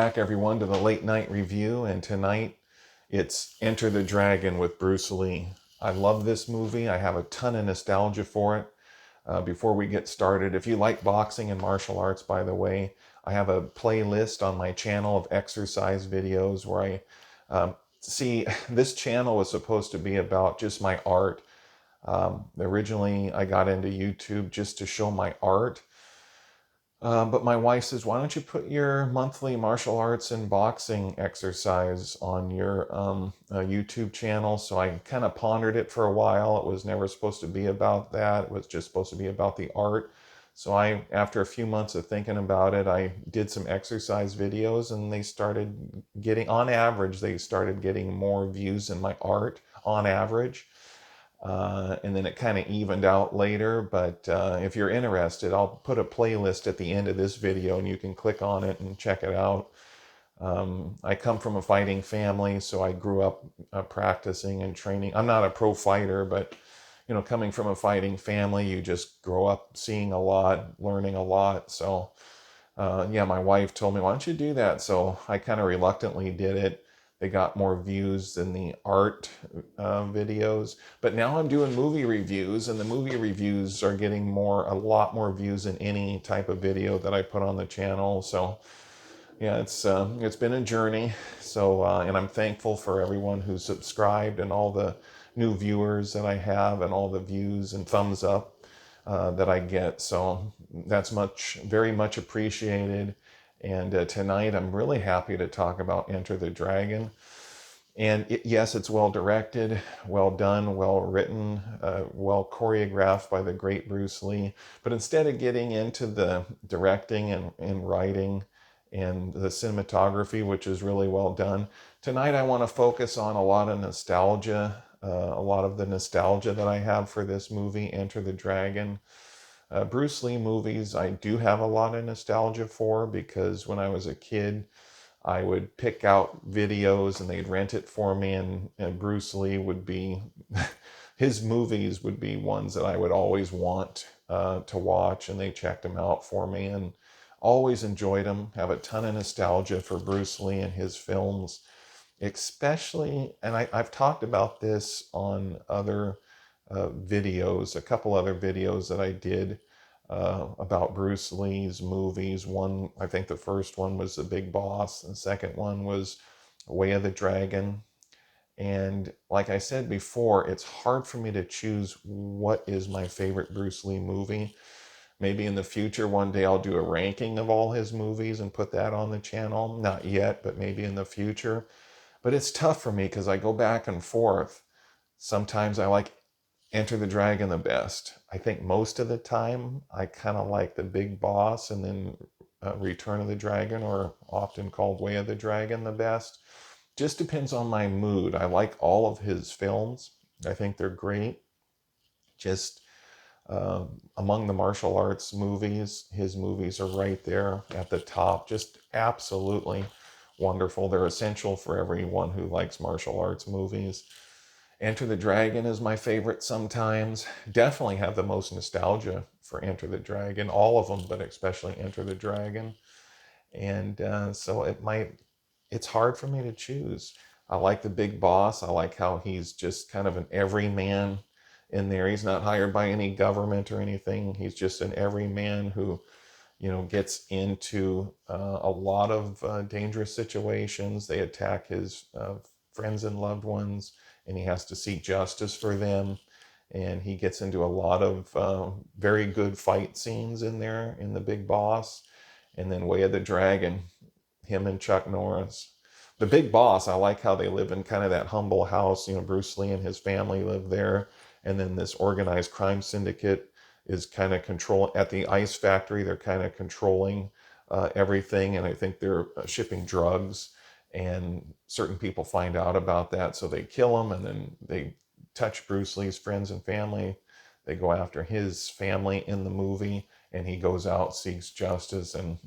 back, everyone, to the late night review. And tonight it's Enter the Dragon with Bruce Lee. I love this movie. I have a ton of nostalgia for it. Before we get started, if you like boxing and martial arts, by the way, I have a playlist on my channel of exercise videos where see, this channel was supposed to be about just my art. Originally, I got into YouTube just to show my art. But my wife says, why don't you put your monthly martial arts and boxing exercise on your YouTube channel? So I kind of pondered it for a while. It was never supposed to be about that. It was just supposed to be about the art. So after a few months of thinking about it, I did some exercise videos and they started getting, on average, they started getting more views than my art on average. And then it kind of evened out later. But if you're interested, I'll put a playlist at the end of this video and you can click on it and check it out. I come from a fighting family, so I grew up practicing and training. I'm not a pro fighter, but coming from a fighting family, you just grow up seeing a lot, learning a lot. So yeah, my wife told me, why don't you do that? So I kind of reluctantly did it. They got more views than the art videos. But now I'm doing movie reviews, and the movie reviews are getting a lot more views than any type of video that I put on the channel. So yeah, it's been a journey. So and I'm thankful for everyone who's subscribed and all the new viewers that I have and all the views and thumbs up that I get. So that's very much appreciated. And tonight I'm really happy to talk about Enter the Dragon. And yes, it's well directed, well done, well written, well choreographed by the great Bruce Lee. But instead of getting into the directing and writing and the cinematography, which is really well done, tonight I want to focus on a lot of nostalgia, a lot of the nostalgia that I have for this movie, Enter the Dragon. Bruce Lee movies, I do have a lot of nostalgia for because when I was a kid, I would pick out videos and they'd rent it for me, and Bruce Lee would be, his movies would be ones that I would always want to watch, and they checked them out for me and always enjoyed them. Have a ton of nostalgia for Bruce Lee and his films, especially, and I've talked about this on other videos, a couple other videos that I did about Bruce Lee's movies. One, I think the first one was The Big Boss, and the second one was Way of the Dragon. And like I said before, it's hard for me to choose what is my favorite Bruce Lee movie. Maybe in the future, one day I'll do a ranking of all his movies and put that on the channel. Not yet, but maybe in the future. But it's tough for me because I go back and forth. Sometimes I like Enter the Dragon the best. I think most of the time I kind of like The Big Boss and then Return of the Dragon, or often called Way of the Dragon, the best. Just depends on my mood. I like all of his films. I think they're great. Just among the martial arts movies, his movies are right there at the top. Just absolutely wonderful. They're essential for everyone who likes martial arts movies. Enter the Dragon is my favorite sometimes. Definitely have the most nostalgia for Enter the Dragon. All of them, but especially Enter the Dragon. And so it's hard for me to choose. I like The Big Boss. I like how he's just kind of an everyman in there. He's not hired by any government or anything. He's just an everyman who, gets into a lot of dangerous situations. They attack his friends and loved ones, and he has to seek justice for them. And he gets into a lot of very good fight scenes in there in The Big Boss. And then Way of the Dragon, him and Chuck Norris. The Big Boss, I like how they live in kind of that humble house. Bruce Lee and his family live there. And then this organized crime syndicate is kind of at the ice factory. They're kind of controlling everything. And I think they're shipping drugs. And certain people find out about that, so they kill him, and then they touch Bruce Lee's friends and family. They go after his family in the movie, and he goes out, seeks justice, and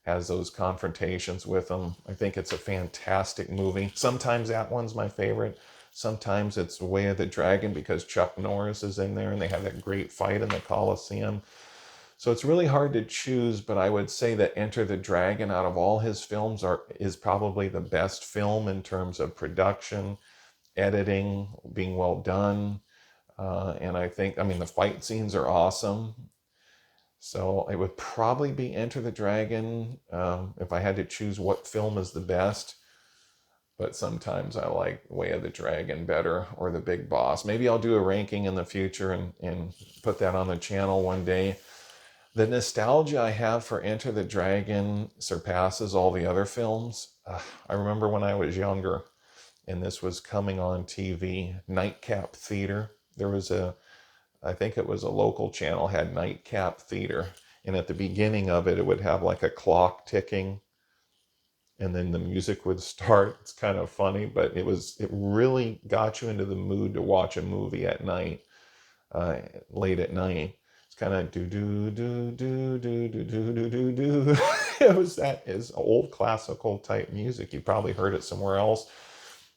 has those confrontations with them. I think it's a fantastic movie. Sometimes that one's my favorite. Sometimes it's Way of the Dragon because Chuck Norris is in there, and they have that great fight in the Coliseum. So it's really hard to choose, but I would say that Enter the Dragon, out of all his films, is probably the best film in terms of production, editing, being well done. And I think, I mean, the fight scenes are awesome. So it would probably be Enter the Dragon if I had to choose what film is the best. But sometimes I like Way of the Dragon better, or The Big Boss. Maybe I'll do a ranking in the future and put that on the channel one day. The nostalgia I have for Enter the Dragon surpasses all the other films. I remember when I was younger and this was coming on TV, Nightcap Theater. There was I think it was a local channel, had Nightcap Theater. And at the beginning of it, it would have like a clock ticking and then the music would start. It's kind of funny, but it really got you into the mood to watch a movie at night, late at night. It's kind of do do do do do do do do do do. It was that is old classical type music. You probably heard it somewhere else.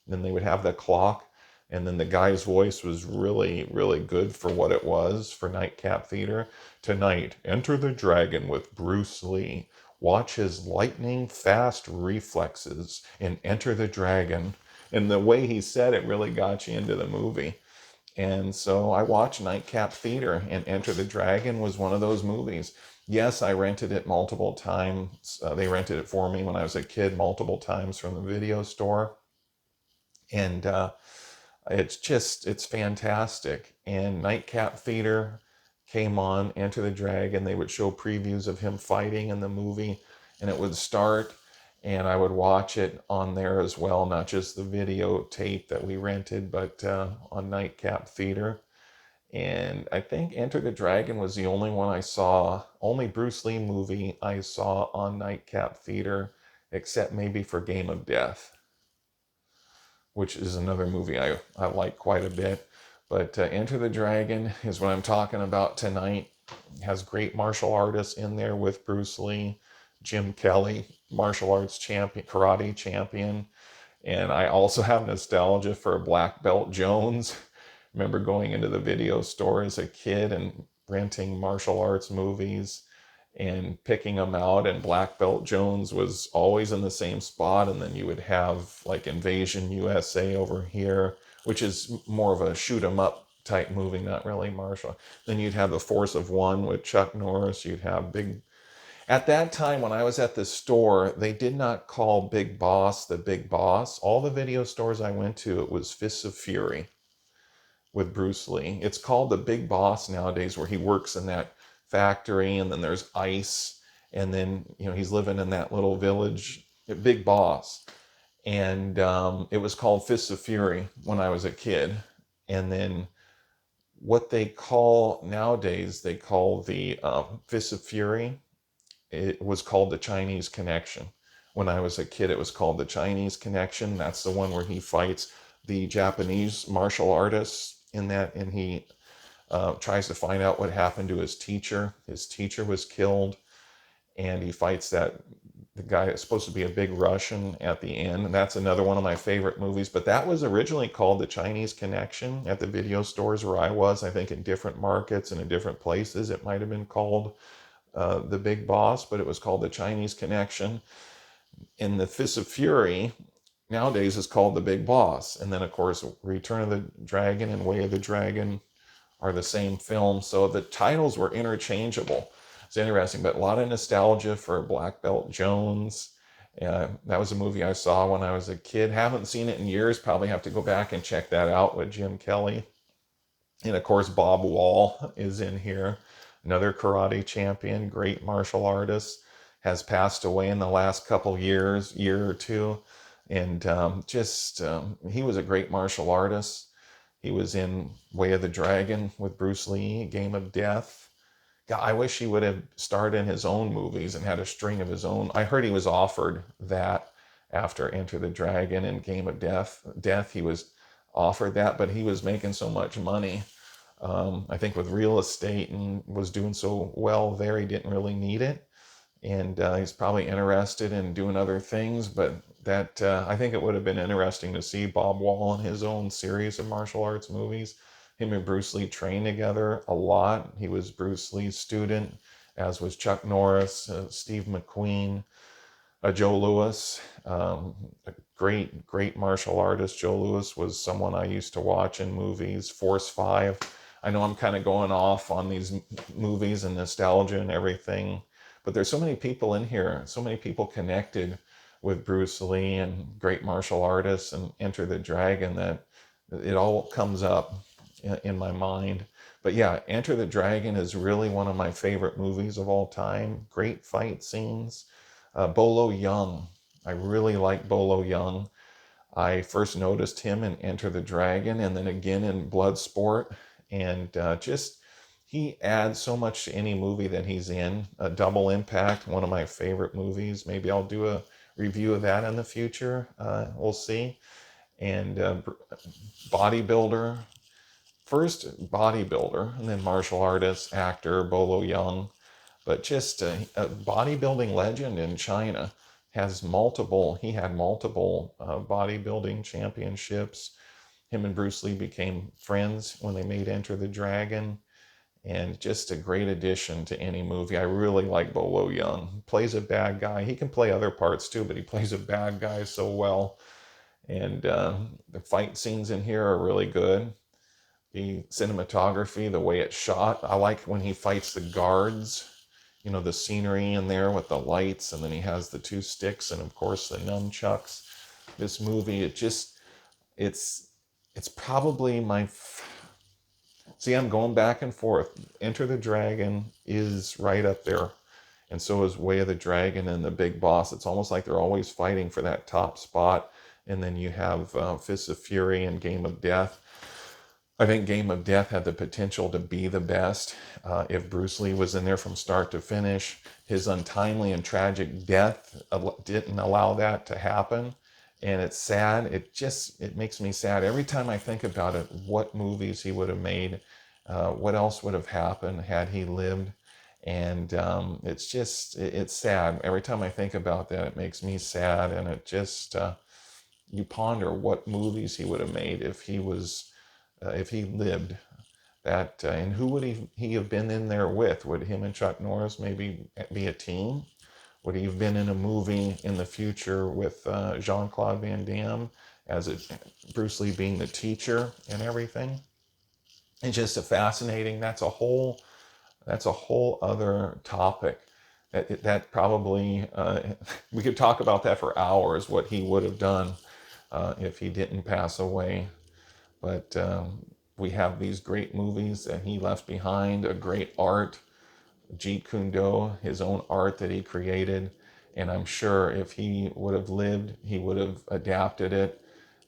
Then they would have the clock, and then the guy's voice was really, really good for what it was for Nightcap Theater. Tonight, Enter the Dragon with Bruce Lee. Watch his lightning fast reflexes in Enter the Dragon. And the way he said it really got you into the movie. And so I watched Nightcap Theater, and Enter the Dragon was one of those movies. Yes, I rented it multiple times. They rented it for me when I was a kid multiple times from the video store. And it's fantastic. And Nightcap Theater came on, Enter the Dragon. They would show previews of him fighting in the movie, and it would start, and I would watch it on there as well, not just the videotape that we rented, but on Nightcap Theater. And I think Enter the Dragon was the only one I saw, only Bruce Lee movie I saw on Nightcap Theater, except maybe for Game of Death, which is another movie I like quite a bit. But Enter the Dragon is what I'm talking about tonight. It has great martial artists in there with Bruce Lee, Jim Kelly, martial arts champion, karate champion. And I also have nostalgia for Black Belt Jones. Remember going into the video store as a kid and renting martial arts movies and picking them out, and Black Belt Jones was always in the same spot. And then you would have like Invasion USA over here, which is more of a shoot 'em up type movie, not really martial. Then you'd have The Force of One with Chuck Norris. You'd have at that time when I was at the store, they did not call Big Boss the Big Boss. All the video stores I went to, it was Fists of Fury with Bruce Lee. It's called the Big Boss nowadays, where he works in that factory, and then there's ice, and then he's living in that little village, Big Boss. And it was called Fists of Fury when I was a kid. And then what they call nowadays, they call the Fists of Fury, it was called the Chinese Connection. When I was a kid, it was called the Chinese Connection. That's the one where he fights the Japanese martial artists in that, and he tries to find out what happened to his teacher. His teacher was killed, and he fights the guy that's supposed to be a big Russian at the end. And that's another one of my favorite movies. But that was originally called The Chinese Connection at the video stores where I was. I think in different markets and in different places, it might have been called The Big Boss, but it was called The Chinese Connection. In the Fist of Fury, nowadays is called The Big Boss. And then, of course, Return of the Dragon and Way of the Dragon are the same film. So the titles were interchangeable. It's interesting, but a lot of nostalgia for Black Belt Jones. That was a movie I saw when I was a kid. Haven't seen it in years. Probably have to go back and check that out with Jim Kelly. And of course, Bob Wall is in here. Another karate champion, great martial artist, has passed away in the last couple years, year or two. And he was a great martial artist. He was in Way of the Dragon with Bruce Lee, Game of Death. God, I wish he would have starred in his own movies and had a string of his own. I heard he was offered that after Enter the Dragon and Game of Death. He was offered that, but he was making so much money. I think with real estate, and was doing so well there, he didn't really need it. And he's probably interested in doing other things, but that I think it would have been interesting to see Bob Wall in his own series of martial arts movies. Him and Bruce Lee trained together a lot. He was Bruce Lee's student, as was Chuck Norris, Steve McQueen, Joe Louis, a great martial artist. Joe Louis was someone I used to watch in movies. Force 5. I know I'm kind of going off on these movies and nostalgia and everything, but there's so many people in here, so many people connected with Bruce Lee and great martial artists and Enter the Dragon that it all comes up in my mind. But yeah, Enter the Dragon is really one of my favorite movies of all time. Great fight scenes. Bolo Young. I really like Bolo Young. I first noticed him in Enter the Dragon and then again in Bloodsport. And just, he adds so much to any movie that he's in. Double Impact, one of my favorite movies. Maybe I'll do a review of that in the future. We'll see. And bodybuilder. First bodybuilder and then martial artist, actor, Bolo Young. But just a bodybuilding legend in China. He had multiple bodybuilding championships. Him and Bruce Lee became friends when they made Enter the Dragon, and just a great addition to any movie. I really like Bolo Young. He plays a bad guy. He can play other parts too, but he plays a bad guy so well. And the fight scenes in here are really good. The cinematography, the way it's shot. I like when he fights the guards, the scenery in there with the lights, and then he has the two sticks and of course the nunchucks. This movie, it's probably see, I'm going back and forth. Enter the Dragon is right up there, and so is Way of the Dragon and The Big Boss. It's almost like they're always fighting for that top spot. And then you have Fists of Fury and Game of Death. I think Game of Death had the potential to be the best if Bruce Lee was in there from start to finish. His untimely and tragic death didn't allow that to happen. And it's sad. It makes me sad every time I think about it, what movies he would have made, what else would have happened had he lived. And it's sad. Every time I think about that, it makes me sad. And it just, you ponder what movies he would have made if he lived. And who would he have been in there with? Would him and Chuck Norris maybe be a team? Would he have been in a movie in the future with Jean-Claude Van Damme as Bruce Lee being the teacher and everything? It's just fascinating. That's a whole other topic. That probably we could talk about that for hours. What he would have done if he didn't pass away. But we have these great movies that he left behind, a great art, Jeet Kune Do, his own art that he created. And I'm sure if he would have lived, he would have adapted it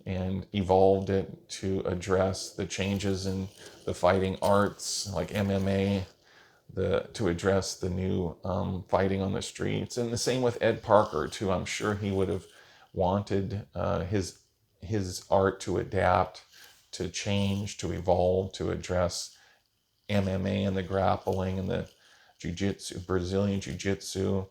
and evolved it to address the changes in the fighting arts like MMA, to address the new fighting on the streets. And the same with Ed Parker too. I'm sure he would have wanted his art to adapt, to change, to evolve, to address MMA and the grappling and the jiu-jitsu, Brazilian jiu-jitsu,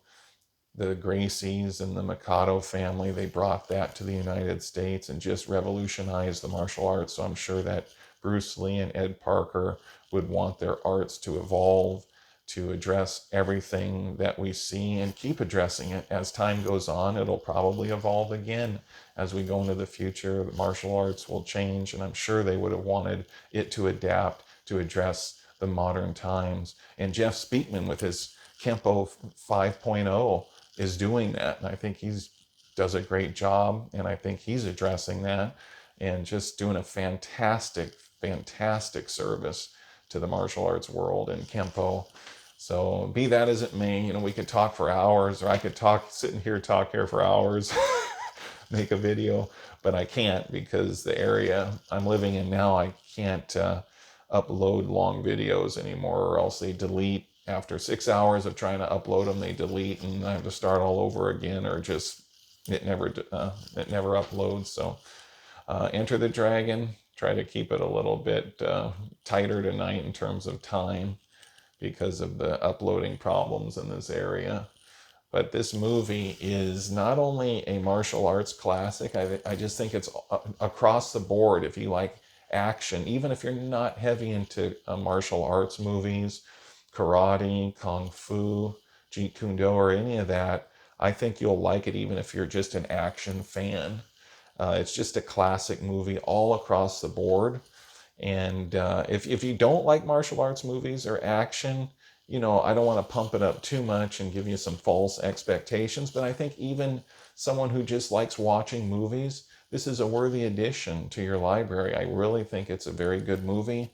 the Gracies and the Mikado family. They brought that to the United States and just revolutionized the martial arts. So I'm sure that Bruce Lee and Ed Parker would want their arts to evolve, to address everything that we see and keep addressing it. As time goes on, it'll probably evolve again. As we go into the future, the martial arts will change, and I'm sure they would have wanted it to adapt to address the modern times. And Jeff Speakman with his Kempo 5.0 is doing that. And I think does a great job, and I think he's addressing that and just doing a fantastic service to the martial arts world and Kempo. So be that as it may, we could talk for hours, or I could talk here for hours, make a video, but I can't because the area I'm living in now, I can't upload long videos anymore, or else they delete. After 6 hours of trying to upload them, they delete, and I have to start all over again, or just it never uploads. So Enter the Dragon. Try to keep it a little bit tighter tonight in terms of time because of the uploading problems in this area. But this movie is not only a martial arts classic, I just think it's across the board. If you like action, even if you're not heavy into martial arts movies, karate, kung fu, jeet kune do, or any of that, I think you'll like it even if you're just an action fan. It's just a classic movie all across the board. And if you don't like martial arts movies or action, I don't want to pump it up too much and give you some false expectations, but I think even someone who just likes watching movies, this is a worthy addition to your library. I really think it's a very good movie,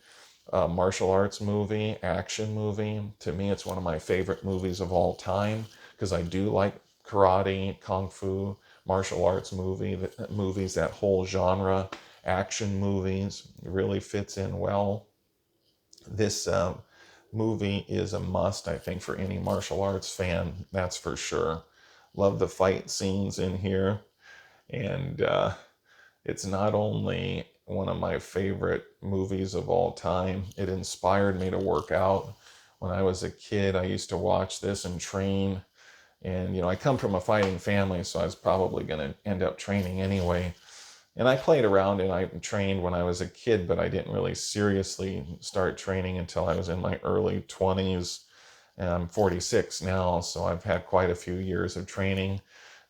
martial arts movie, action movie. To me, it's one of my favorite movies of all time because I do like karate, kung fu, martial arts movies, that whole genre. Action movies really fits in well. This movie is a must, I think, for any martial arts fan, that's for sure. Love the fight scenes in here. And it's not only one of my favorite movies of all time, it inspired me to work out. When I was a kid, I used to watch this and train. And, I come from a fighting family, so I was probably going to end up training anyway. And I played around and I trained when I was a kid, but I didn't really seriously start training until I was in my early 20s. And I'm 46 now, so I've had quite a few years of training.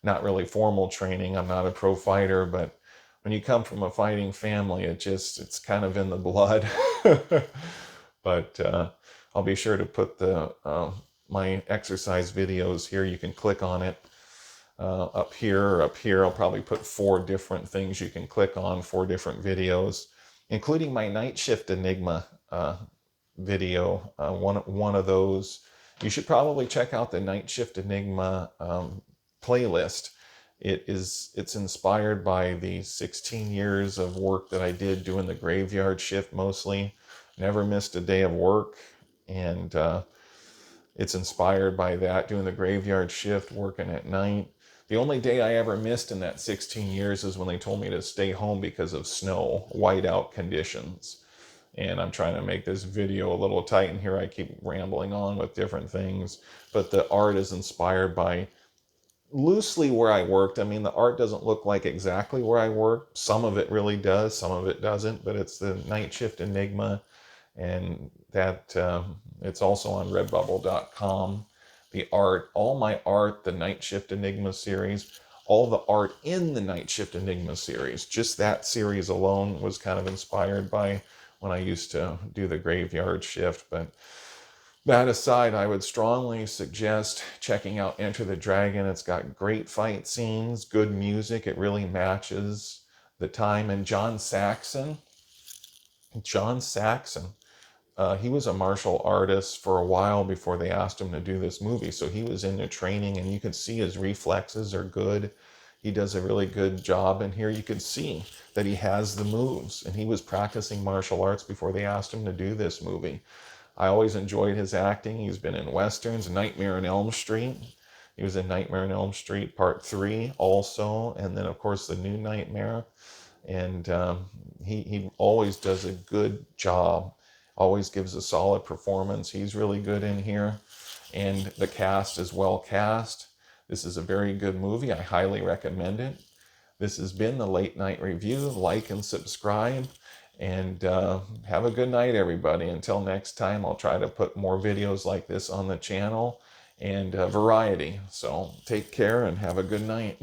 Not really formal training. I'm not a pro fighter, but when you come from a fighting family, it's kind of in the blood. But I'll be sure to put my exercise videos here. You can click on it. Up here or up here, I'll probably put 4 different things you can click on, 4 different videos, including my Night Shift Enigma video. One of those, you should probably check out the Night Shift Enigma playlist. It's inspired by the 16 years of work that I did doing the graveyard shift mostly. Never missed a day of work, and it's inspired by that, doing the graveyard shift, working at night. The only day I ever missed in that 16 years is when they told me to stay home because of snow, whiteout conditions. And I'm trying to make this video a little tight, and here I keep rambling on with different things. But the art is inspired by loosely where I worked. I mean, the art doesn't look like exactly where I worked. Some of it really does, some of it doesn't. But it's the Night Shift Enigma, and that it's also on redbubble.com. The art, all my art, the Night Shift Enigma series, all the art in the Night Shift Enigma series, just that series alone was kind of inspired by when I used to do the graveyard shift. But that aside, I would strongly suggest checking out Enter the Dragon. It's got great fight scenes, good music. It really matches the time. And John Saxon, he was a martial artist for a while before they asked him to do this movie. So he was into training, and you can see his reflexes are good. He does a really good job. And here you can see that he has the moves, and he was practicing martial arts before they asked him to do this movie. I always enjoyed his acting. He's been in Westerns, Nightmare on Elm Street. He was in Nightmare on Elm Street Part 3 also. And then, of course, the new Nightmare. And he always does a good job. Always gives a solid performance. He's really good in here. And the cast is well cast. This is a very good movie. I highly recommend it. This has been the Late Night Review. Like and subscribe. And have a good night, everybody. Until next time, I'll try to put more videos like this on the channel and variety. So take care and have a good night.